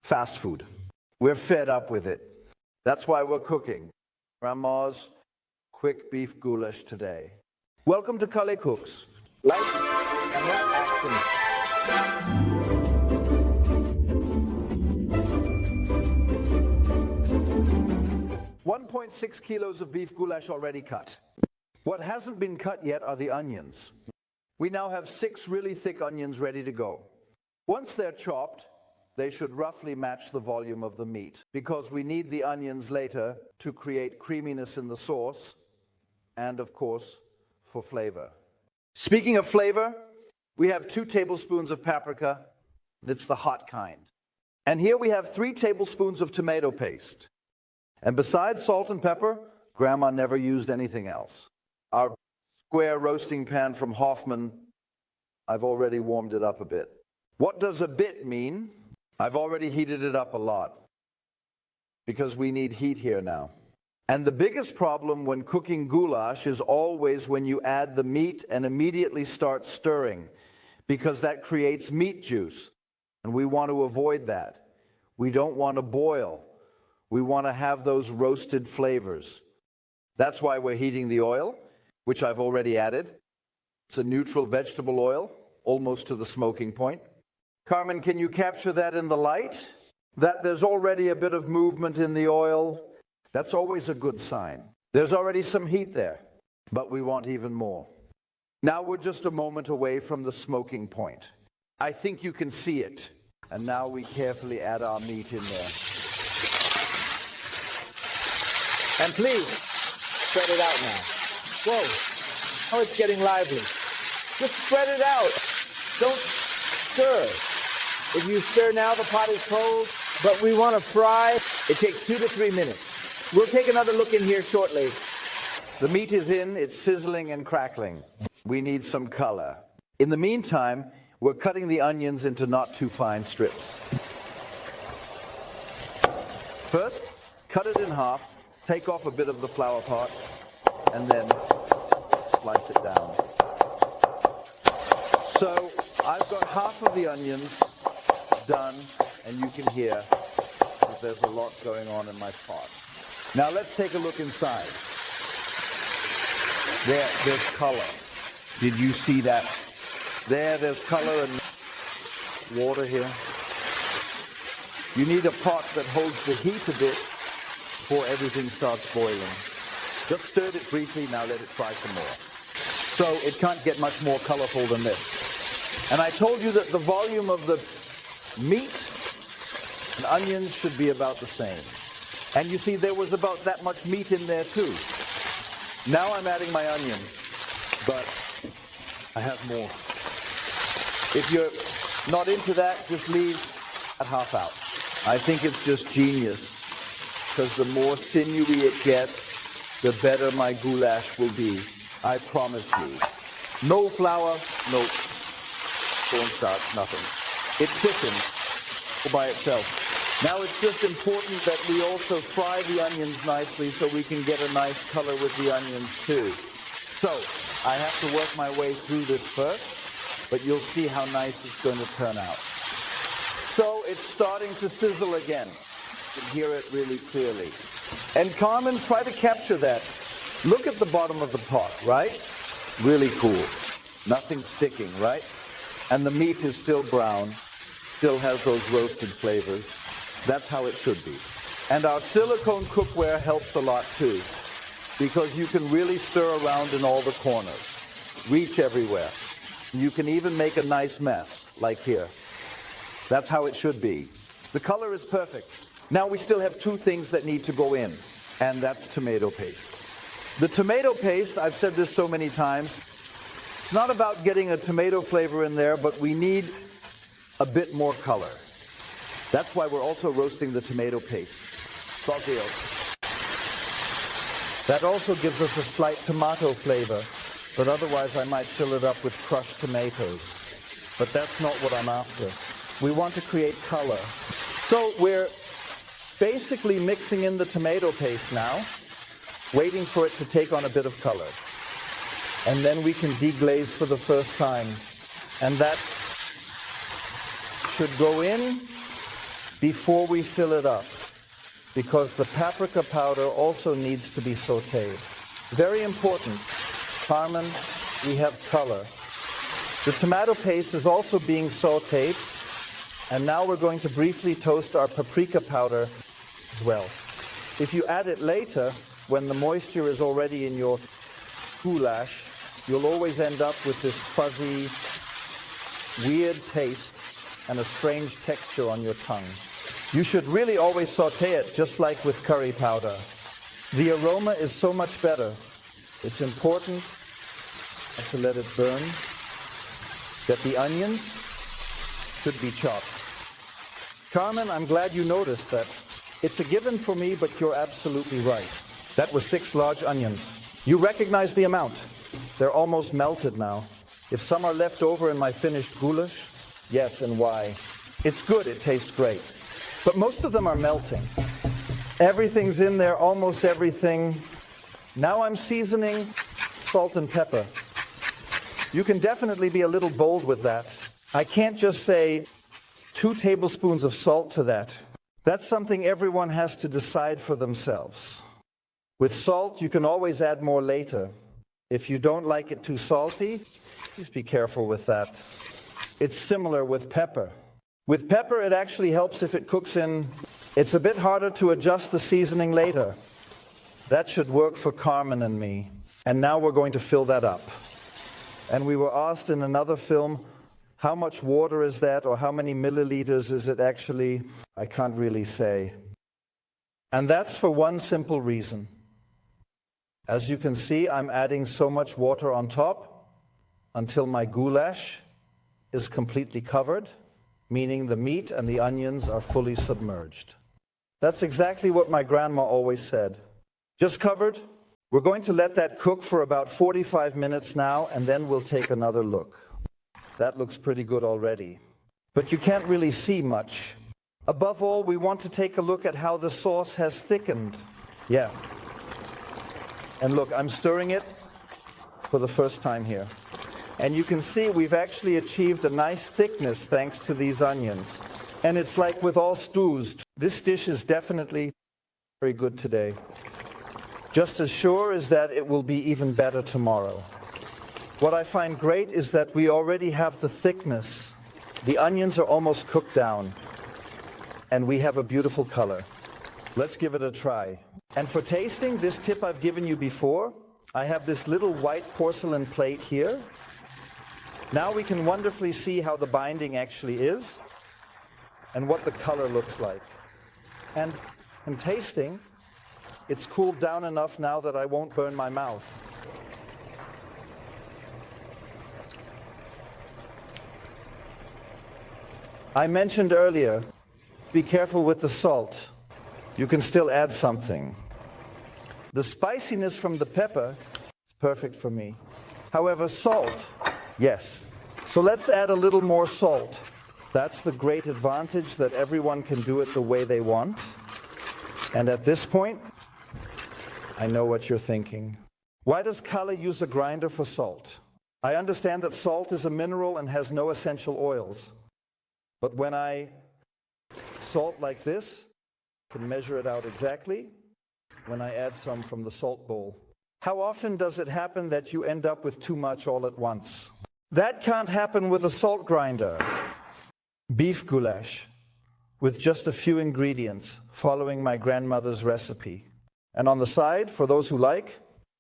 Fast food. We're fed up with it. That's why we're cooking Grandma's quick beef goulash today. Welcome to Kale Cooks. Light, camera, action. 1.6 kilos of beef goulash already cut. What hasn't been cut yet are the onions. We now have 6 really thick onions ready to go. Once they're chopped, they should roughly match the volume of the meat, because we need the onions later to create creaminess in the sauce and, of course, for flavor. Speaking of flavor, we have 2 tablespoons of paprika. It's the hot kind. And here we have 3 tablespoons of tomato paste. And besides salt and pepper, Grandma never used anything else. Our square roasting pan from Hoffman, I've already warmed it up a bit. What does a bit mean? I've already heated it up a lot, because we need heat here now. And the biggest problem when cooking goulash is always when you add the meat and immediately start stirring, because that creates meat juice. And we want to avoid that. We don't want to boil. We want to have those roasted flavors. That's why we're heating the oil, which I've already added. It's a neutral vegetable oil, almost to the smoking point. Carmen, can you capture that in the light? That there's already a bit of movement in the oil. That's always a good sign. There's already some heat there, but we want even more. Now we're just a moment away from the smoking point. I think you can see it. And now we carefully add our meat in there. And please, spread it out now. Whoa, oh, it's getting lively. Just spread it out. Don't stir. If you stir now, the pot is cold, but we want to fry. It takes 2 to 3 minutes. We'll take another look in here shortly. The meat is in, it's sizzling and crackling. We need some color. In the meantime, we're cutting the onions into not too fine strips. First, cut it in half, take off a bit of the flower part, and then slice it down. So I've got half of the onions done, and you can hear that there's a lot going on in my pot. Now let's take a look inside. There's color. Did you see that? There's color and water here. You need a pot that holds the heat a bit before everything starts boiling. Just stirred it briefly, now let it fry some more. So it can't get much more colorful than this. And I told you that the volume of the meat and onions should be about the same. And you see there was about that much meat in there too. Now I'm adding my onions, but I have more. If you're not into that, just leave at half out. I think it's just genius, because the more sinewy it gets, the better my goulash will be. I promise you. No flour, no cornstarch, nothing. It thickens by itself. Now it's just important that we also fry the onions nicely so we can get a nice color with the onions too. So I have to work my way through this first, but you'll see how nice it's going to turn out. So it's starting to sizzle again. You can hear it really clearly. And Carmen, try to capture that. Look at the bottom of the pot, right? Really cool. Nothing sticking, right? And the meat is still brown, still has those roasted flavors. That's how it should be. And our silicone cookware helps a lot too, because you can really stir around in all the corners, reach everywhere. You can even make a nice mess, like here. That's how it should be. The color is perfect. Now we still have 2 things that need to go in, and that's tomato paste. The tomato paste, I've said this so many times, it's not about getting a tomato flavor in there, but we need a bit more color. That's why we're also roasting the tomato paste. Basil. That also gives us a slight tomato flavor, but otherwise I might fill it up with crushed tomatoes. But that's not what I'm after. We want to create color. So we're basically mixing in the tomato paste now, waiting for it to take on a bit of color. And then we can deglaze for the first time. And that should go in before we fill it up, because the paprika powder also needs to be sautéed. Very important. Carmen, we have color. The tomato paste is also being sautéed, and now we're going to briefly toast our paprika powder as well. If you add it later, when the moisture is already in your goulash, you'll always end up with this fuzzy, weird taste and a strange texture on your tongue. You should really always sauté it, just like with curry powder. The aroma is so much better. It's important to let it burn, that the onions should be chopped. Carmen, I'm glad you noticed that. It's a given for me, but you're absolutely right. That was 6 large onions. You recognize the amount. They're almost melted now. If some are left over in my finished goulash, yes, and why? It's good, it tastes great. But most of them are melting. Everything's in there, almost everything. Now I'm seasoning salt and pepper. You can definitely be a little bold with that. I can't just say 2 tablespoons of salt to that. That's something everyone has to decide for themselves. With salt, you can always add more later. If you don't like it too salty, please be careful with that. It's similar with pepper. With pepper, it actually helps if it cooks in. It's a bit harder to adjust the seasoning later. That should work for Carmen and me. And now we're going to fill that up. And we were asked in another film, how much water is that, or how many milliliters is it actually? I can't really say. And that's for one simple reason. As you can see, I'm adding so much water on top until my goulash is completely covered, meaning the meat and the onions are fully submerged. That's exactly what my grandma always said. Just covered. We're going to let that cook for about 45 minutes now, and then we'll take another look. That looks pretty good already. But you can't really see much. Above all, we want to take a look at how the sauce has thickened. Yeah. And look, I'm stirring it for the first time here. And you can see we've actually achieved a nice thickness thanks to these onions. And it's like with all stews, this dish is definitely very good today. Just as sure as that it will be even better tomorrow. What I find great is that we already have the thickness. The onions are almost cooked down. And we have a beautiful color. Let's give it a try. And for tasting, this tip I've given you before, I have this little white porcelain plate here. Now we can wonderfully see how the binding actually is and what the color looks like. And in tasting, it's cooled down enough now that I won't burn my mouth. I mentioned earlier, be careful with the salt. You can still add something. The spiciness from the pepper is perfect for me. However, salt, yes. So let's add a little more salt. That's the great advantage, that everyone can do it the way they want. And at this point, I know what you're thinking. Why does Kalle use a grinder for salt? I understand that salt is a mineral and has no essential oils. But when I salt like this, I can measure it out exactly when I add some from the salt bowl. How often does it happen that you end up with too much all at once? That can't happen with a salt grinder. Beef goulash with just a few ingredients, following my grandmother's recipe. And on the side, for those who like,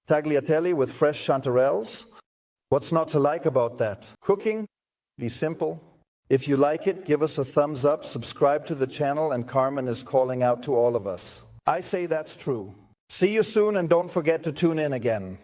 tagliatelle with fresh chanterelles. What's not to like about that? Cooking, be simple. If you like it, give us a thumbs up, subscribe to the channel, and Carmen is calling out to all of us. I say that's true. See you soon, and don't forget to tune in again.